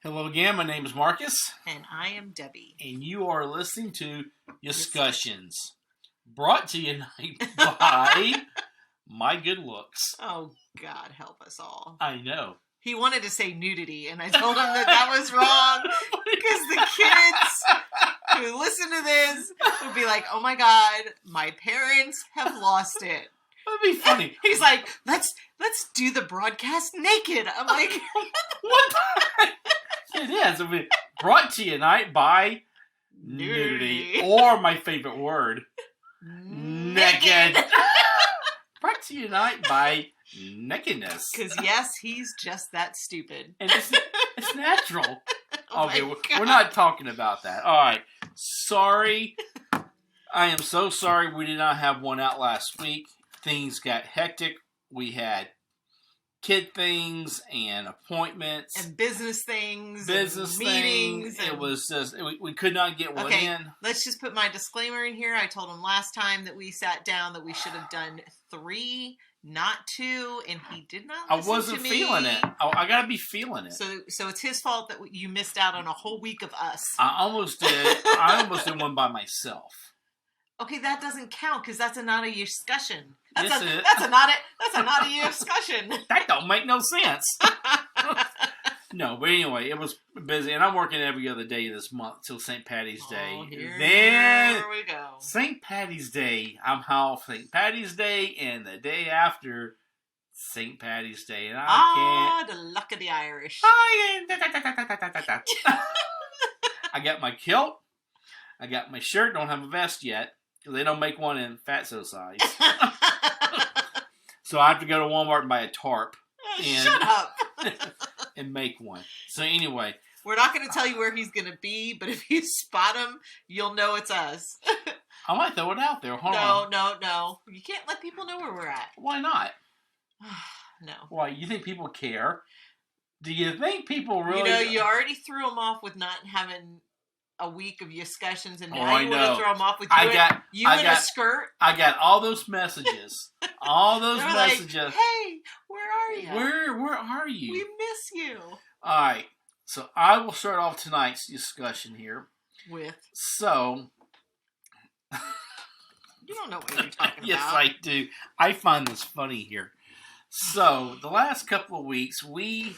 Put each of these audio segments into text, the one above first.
Hello again, my name is Marcus, And I am Debbie. and you are listening to Discussions, brought to you tonight by My Good Looks. Oh, God help us all. I know. He wanted to say nudity, and I told him that was wrong, because the kids who listen to this would be like, oh my God, my parents have lost it. That'd be funny. He's like, let's do the broadcast naked. I'm like, What? It is. I mean, brought to you tonight by nudity. Or my favorite word, naked. Brought to you tonight by nakedness. Because yes, he's just that stupid. And it's natural. Oh Okay, my we're not talking about that. All right. Sorry. I am so sorry we did not have one out last week. Things got hectic. We had kid things and appointments. And business things. Business and meetings. things. It was just, we could not get one in. Let's just put my disclaimer in here. I told him last time that we sat down that we should have done 3, not 2, and he did not listen I wasn't to me. feeling it. I got to be feeling it. So it's his fault that you missed out on a whole week of us. I almost did. I almost did one by myself. Okay, that doesn't count because that's not a discussion. That's Yes, not a discussion. That don't make no sense. No, but anyway, it was busy, and I'm working every other day this month till St. Patty's Day. Here we go. St. Patty's Day, I'm off St. Patty's Day, and the day after St. Patty's Day, and I the luck of the Irish. I got my kilt, I got my shirt, don't have a vest yet, because they don't make one in fatso size. So I have to go to Walmart and buy a tarp. Shut up. And make one. So anyway. We're not going to tell you where he's going to be, but if you spot him, you'll know it's us. I might throw it out there. Hold on. No. You can't let people know where we're at. Why not? No. Why? You think people care? Do you think people really... You already threw them off with not having a week of discussions, and now you want to throw them off with you in a skirt? I got all those messages. All those messages. Like, hey, where are you? Where are you? We miss you. All right. So I will start off tonight's discussion here. With? So... You don't know what you're talking Yes, about. I do. I find this funny here. So, the last couple of weeks, we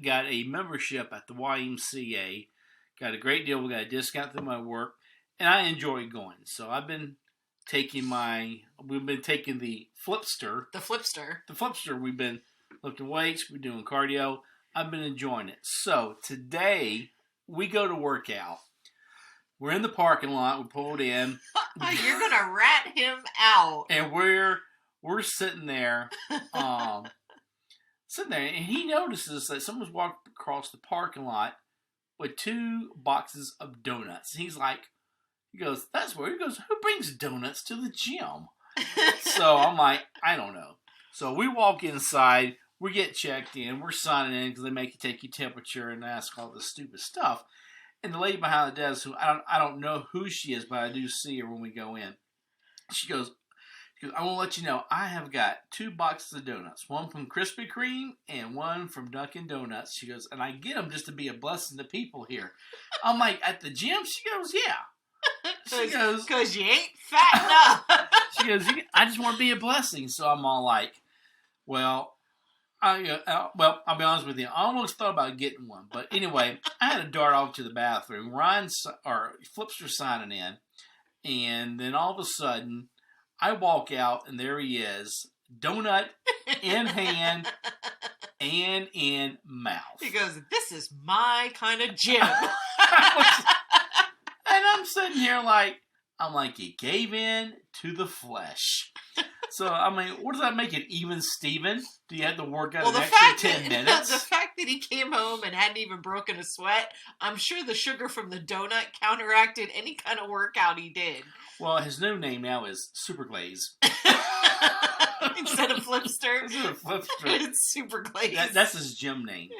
got a membership at the YMCA. Got a great deal. We got a discount through my work. And I enjoy going. So, we've been taking the Flipster. The Flipster. The Flipster. We've been lifting weights. We're doing cardio. I've been enjoying it. So, today, we go to work out. We're in the parking lot. We pulled in. You're going to rat him out. And we're sitting there, and he notices that someone's walked across the parking lot with 2 boxes of donuts. And he goes, that's weird. He goes, who brings donuts to the gym? So I'm like, I don't know. So we walk inside, we get checked in, we're signing in because they make you take your temperature and ask all this stupid stuff. And the lady behind the desk, who I don't know who she is, but I do see her when we go in. She goes, I want to let you know, I have got 2 boxes of donuts. One from Krispy Kreme and one from Dunkin' Donuts. She goes, and I get them just to be a blessing to people here. I'm like, at the gym? She goes, yeah. She goes, because you ain't fat enough. She goes, I just want to be a blessing. So I'm all like, well, I'll be honest with you. I almost thought about getting one. But anyway, I had to dart off to the bathroom. Flipster signing in. And then all of a sudden, I walk out, and there he is, donut in hand and in mouth. He goes, this is my kind of gym. And I'm sitting here like, he gave in to the flesh. So, what does that make it? Even Steven? Do you have to work out an extra 10 minutes? The fact that he came home and hadn't even broken a sweat, I'm sure the sugar from the donut counteracted any kind of workout he did. Well, his new name now is Super Glaze. Instead of Flipster. It's Super Glaze. That's his gym name.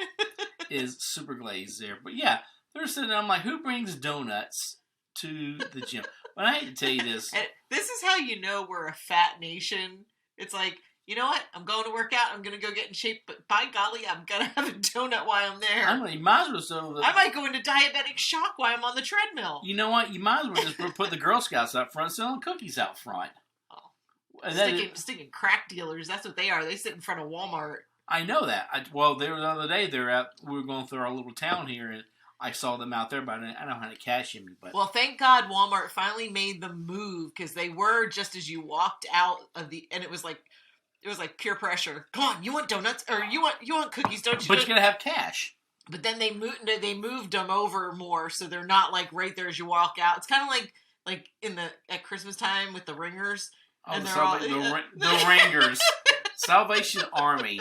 Is Super Glaze there. But yeah, they're sitting there, I'm like, who brings donuts to the gym? But I hate to tell you this. And this is how you know we're a fat nation. It's like, you know what? I'm going to work out. I'm going to go get in shape. But by golly, I'm going to have a donut while I'm there. I mean, you might as well. I might go into diabetic shock while I'm on the treadmill. You know what? You might as well just put the Girl Scouts out front, selling cookies out front. Oh. And sticking crack dealers. That's what they are. They sit in front of Walmart. I know that. Well, the other day we were going through our little town here, and I saw them out there, but I don't have any cash in me. But well, thank God Walmart finally made the move, because they were just as you walked out of and it was like peer pressure. Come on, you want donuts or you want cookies, don't you? But you're gonna have cash. But then they moved them over more, so they're not like right there as you walk out. It's kind of like at Christmas time with the ringers. Oh, and the ringers, Salvation Army.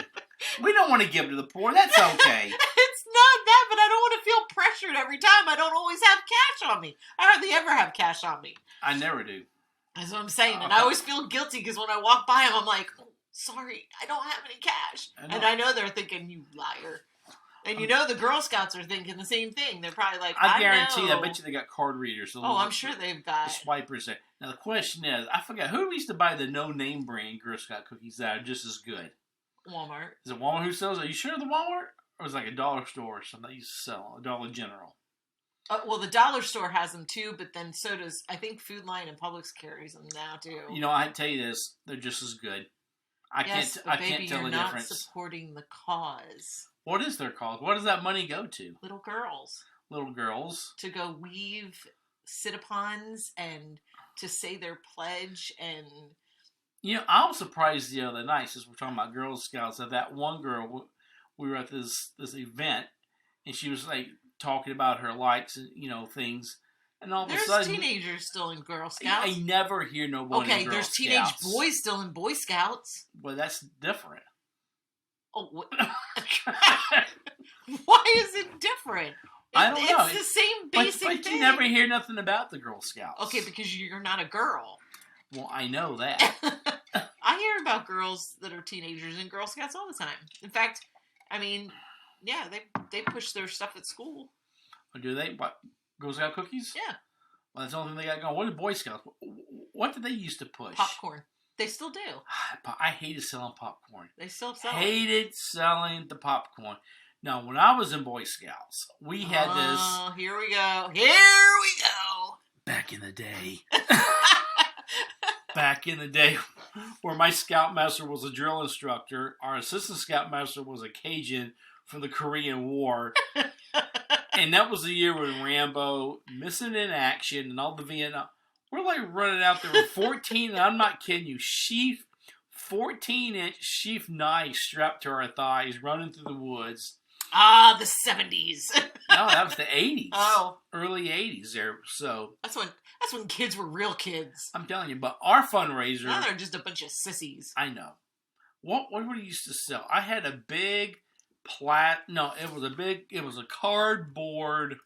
We don't want to give to the poor. That's okay. It's not that, but I don't want to feel pressured every time. I don't always have cash on me. I hardly ever have cash on me. I never do. That's what I'm saying. And I always feel guilty because when I walk by them, I'm like, oh, sorry, I don't have any cash. And I know they're thinking, you liar. And you know the Girl Scouts are thinking the same thing. They're probably like, I guarantee. I bet you they got card readers. I'm sure they've got the swipers there. Now the question is, I forgot who used to buy the no-name brand Girl Scout cookies that are just as good. Walmart. Is it Walmart who sells it? Are you sure the Walmart? Or was it like a dollar store or something that used to sell? A Dollar General. Well, the dollar store has them too, but then so does, I think, Food Lion and Publix carries them now too. You know, I tell you this, they're just as good. I can't tell the difference. You're not supporting the cause. What is their cause? What does that money go to? Little girls. Little girls. To go weave sit-upons and to say their pledge and... You know, I was surprised the other night, since we're talking about Girl Scouts, that one girl, we were at this event, and she was like talking about her likes and, things. And all of a sudden... There's teenagers still in Girl Scouts. I never hear nobody in Girl Scouts. Okay, there's teenage boys still in Boy Scouts. Well, that's different. Oh, why is it different? I don't know. It's the same basic thing. But you never hear nothing about the Girl Scouts. Okay, because you're not a girl. Well, I know that. I hear about girls that are teenagers in Girl Scouts all the time. In fact, I mean, yeah, they push their stuff at school. Or do they? What, Girl Scout cookies? Yeah. Well, that's the only thing they got going. What did Boy Scouts? What did they used to push? Popcorn. They still do. I hated selling popcorn. They still sell Hated selling the popcorn. Now, when I was in Boy Scouts, we had this... Oh, here we go. Here we go. Back in the day. Back in the day where my scoutmaster was a drill instructor, our assistant scoutmaster was a Cajun from the Korean War. And that was the year when Rambo, Missing in Action, and all the Vietnam... We're like running out there with 14, and I'm not kidding you, 14-inch sheath knives strapped to our thighs, running through the woods. Ah, the 70s. No, that was the 80s. Oh. Early 80s there, so. That's when kids were real kids. I'm telling you, but our fundraiser. Now they're just a bunch of sissies. I know. What were you used to sell? I had a big it was a cardboard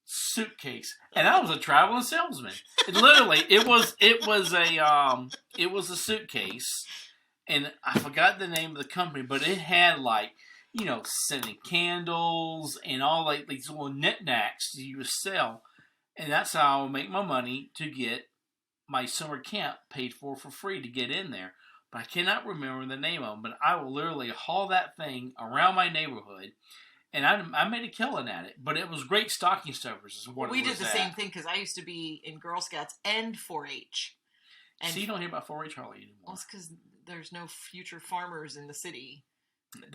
suitcase, and I was a traveling salesman. It was a suitcase, and I forgot the name of the company, but it had scented candles and all these little knickknacks you would sell, and that's how I would make my money to get my summer camp paid for free to get in there. But I cannot remember the name of them, but I will literally haul that thing around my neighborhood. And I made a killing at it, but it was great stocking stuffers. Is what we did the same thing because I used to be in Girl Scouts and 4-H. And so you don't hear about 4-H hardly anymore. Well, it's because there's no future farmers in the city.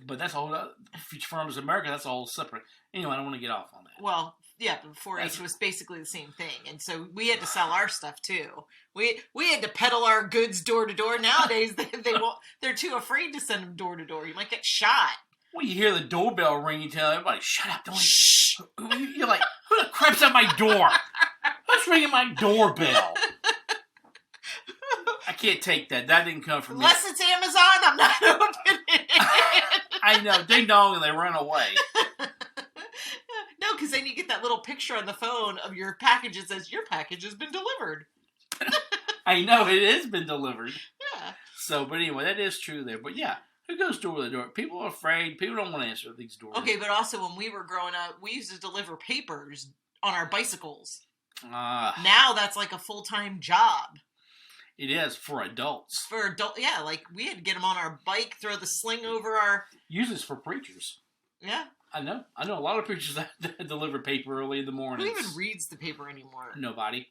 But that's a whole Future Farmers America. That's a whole separate. Anyway, I don't want to get off on that. Well, yeah, but 4-H was basically the same thing, and so we had to sell our stuff too. We had to peddle our goods door to door. Nowadays, they're too afraid to send them door to door. You might get shot. Well, you hear the doorbell ring, you tell everybody, "Shut up! Don't shh." You're like, "Who the crap's at my door? Who's ringing my doorbell?" I can't take that. That didn't come from me. Unless it's Amazon, I'm not opening it. I know. Ding dong, and they run away. No, because then you get that little picture on the phone of your package that says, your package has been delivered. I know, it has been delivered. Yeah. So, but anyway, that is true there. But yeah, who goes door to door? People are afraid. People don't want to answer these doors. Okay, but also when we were growing up, we used to deliver papers on our bicycles. Now that's like a full-time job. It is for adults. For adult, yeah, like we had to get them on our bike, throw the sling over our. Usually it's for preachers. Yeah. I know a lot of preachers that deliver paper early in the morning. Who even reads the paper anymore? Nobody.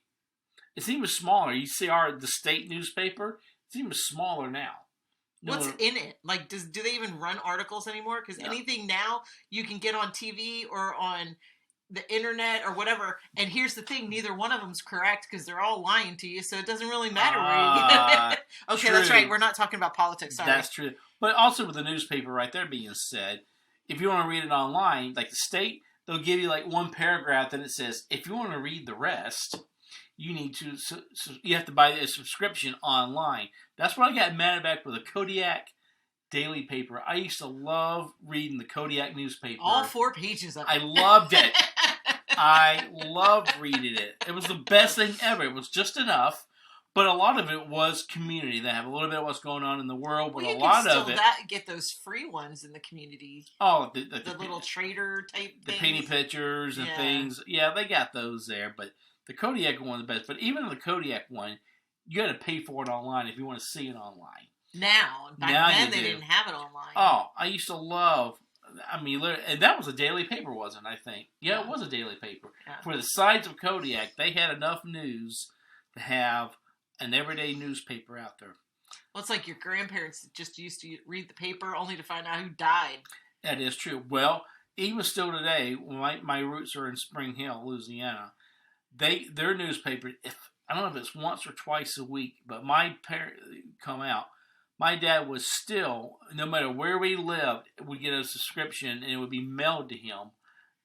It's even smaller. You see the state newspaper? It's even smaller now. What's in it? Like, do they even run articles anymore? Because anything now you can get on TV or on the internet or whatever. And here's the thing: neither one of them's correct because they're all lying to you. So it doesn't really matter where you get it. Okay, true. That's right. We're not talking about politics. Sorry. That's true. But also with the newspaper right there being said, if you want to read it online, like the state, they'll give you like one paragraph, and it says, if you want to read the rest, you need to you have to buy a subscription online. That's what I got mad about with the Kodiak daily paper. I used to love reading the Kodiak newspaper. All 4 pages of it. I loved it. I loved reading it. It was the best thing ever. It was just enough. But a lot of it was community. They have a little bit of what's going on in the world, but a lot of it. Get those free ones in the community. Oh, the little trader type things. The penny pictures and things. Yeah, they got those there. But the Kodiak one is the best. But even the Kodiak one, you got to pay for it online if you want to see it online. Now, back then they didn't have it online. Oh, I used to love. I mean, and that was a daily paper, wasn't it? I think. Yeah, it was a daily paper. Yeah. For the sides of Kodiak, they had enough news to have an everyday newspaper out there. Well, it's like your grandparents just used to read the paper only to find out who died. That is true. Well, even still today, my roots are in Spring Hill, Louisiana. Their newspaper, I don't know if it's once or twice a week, but my parents come out. My dad was still, no matter where we lived, would get a subscription and it would be mailed to him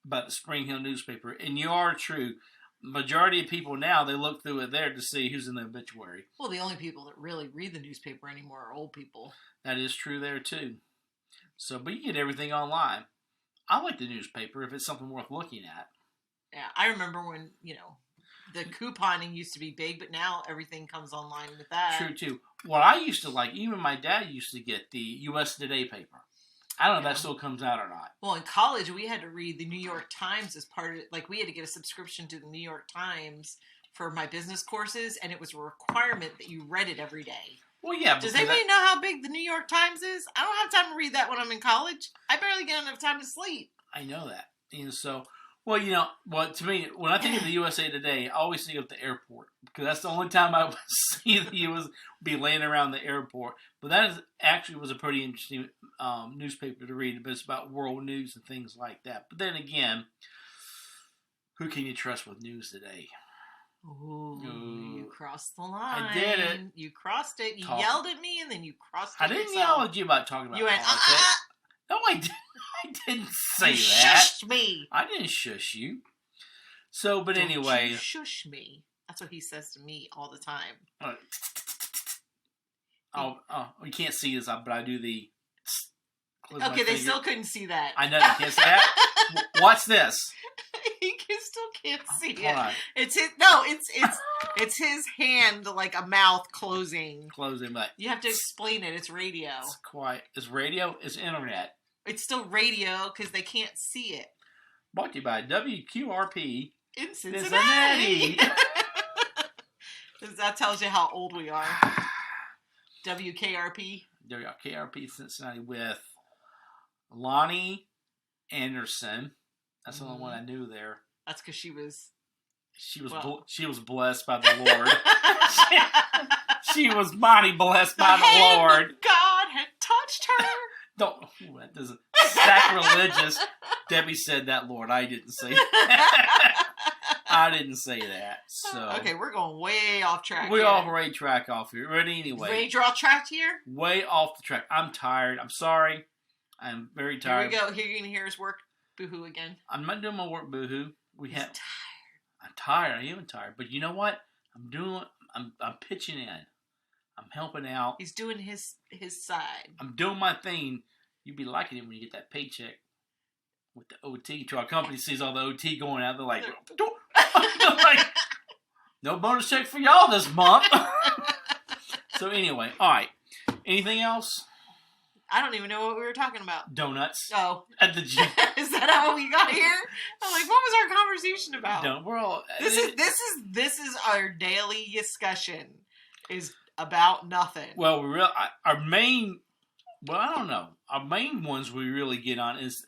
about the Spring Hill newspaper. And you are true. Majority of people now, they look through it there to see who's in the obituary. Well, the only people that really read the newspaper anymore are old people. That is true there, too. So, but you get everything online. I like the newspaper if it's something worth looking at. Yeah, I remember when, the couponing used to be big, but now everything comes online with that. True, too. What I used to like, even my dad used to get the U.S. Today paper. I don't know if that still comes out or not. Well, in college, we had to read the New York Times as part of it. Like, we had to get a subscription to the New York Times for my business courses, and it was a requirement that you read it every day. Well, yeah. Does anybody know how big the New York Times is? I don't have time to read that when I'm in college. I barely get enough time to sleep. I know that. And so, to me, when I think of the USA Today, I always think of the airport. Because that's the only time I would see the U.S. be laying around the airport. But that actually was a pretty interesting newspaper to read. But it's about world news and things like that. But then again, who can you trust with news today? Ooh, you crossed the line. I did it. You crossed it. You yelled at me, and then you crossed it I didn't yell at you about talking about you went, politics. No, I didn't say you that. Shushed me. I didn't shush you. So, but Don't anyway. You shush me. That's what he says to me all the time. Oh, you can't see this, but I do the. Okay, they still couldn't see that. I know you can't see that. Watch this. He still can't see Hold on. It's his. No, it's his hand, like a mouth closing. But you have to explain it. It's radio. It's quiet. It's radio. It's internet. It's still radio because they can't see it. Brought to you by WQRP in Cincinnati. That tells you how old we are. WKRP. WKRP Cincinnati with Lonnie Anderson. That's the only one I knew there. That's because she was blessed by the Lord. she was mighty blessed by the Lord. God had touched her. That doesn't sacrilegious. Debbie said that, Lord. I didn't say that. I didn't say that. So okay, we're going way off track. We're off way track off here. But anyway, ready to draw track here? Way off the track. I'm tired. I'm sorry. I'm very tired. Here we go. Here you're gonna hear us work boohoo again. I'm not doing my work boohoo. He's tired. I'm tired. I am tired. But you know what? I'm pitching in. I'm helping out. He's doing his side. I'm doing my thing. You'd be liking it when you get that paycheck with the OT. To our company sees all the OT going out. They're like, no bonus check for y'all this month. So anyway, all right. Anything else? I don't even know what we were talking about. Donuts. Oh. At the gym. Is that how we got here? I'm like, what was our conversation about? No, we're all. This is our daily discussion. Is about nothing. Well, our main. Well, I don't know. Our main ones we really get on is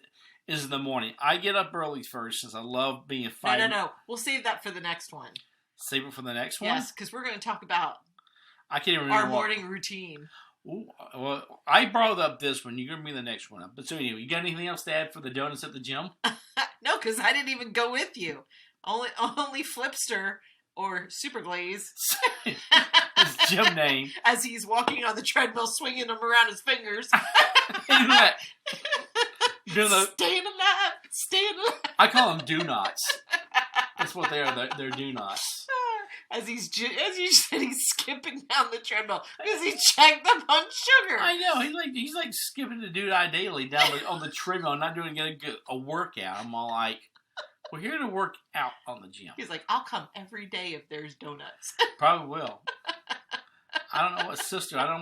in the morning. I get up early first since I love being 5. No. We'll save that for the next one. Save it for the next one? Yes, because we're going to talk about I can't even remember our morning routine. Ooh, well, I brought up this one. You're going to bring the next one up. But so anyway, you got anything else to add for the donuts at the gym? No, because I didn't even go with you. Only Flipster or Super Glaze. His gym name. As he's walking on the treadmill, swinging them around his fingers. Staying alive, staying alive. I call them do-nots. That's what they are. They're do-nots. As you said, he's skipping down the treadmill because he checked up on sugar. I know. He's like skipping the do-die daily down on the treadmill, not doing a workout. I'm all like, we're here to work out on the gym. He's like, I'll come every day if there's donuts. Probably will. I don't know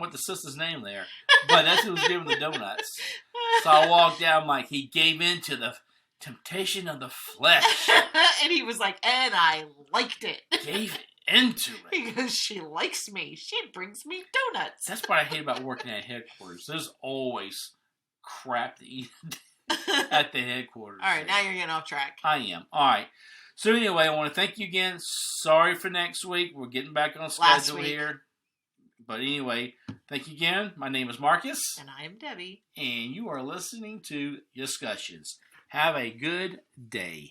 what the sister's name there, but that's who was giving the donuts. So I walked down like he gave in to the temptation of the flesh. And he was like, and I liked it. Gave into it. Because she likes me. She brings me donuts. That's what I hate about working at headquarters. There's always crap to eat at the headquarters. All right, now you're getting off track. I am. All right. So anyway, I want to thank you again. Sorry for next week. We're getting back on schedule here. But anyway, thank you again. My name is Marcus. And I am Debbie. And you are listening to Discussions. Have a good day.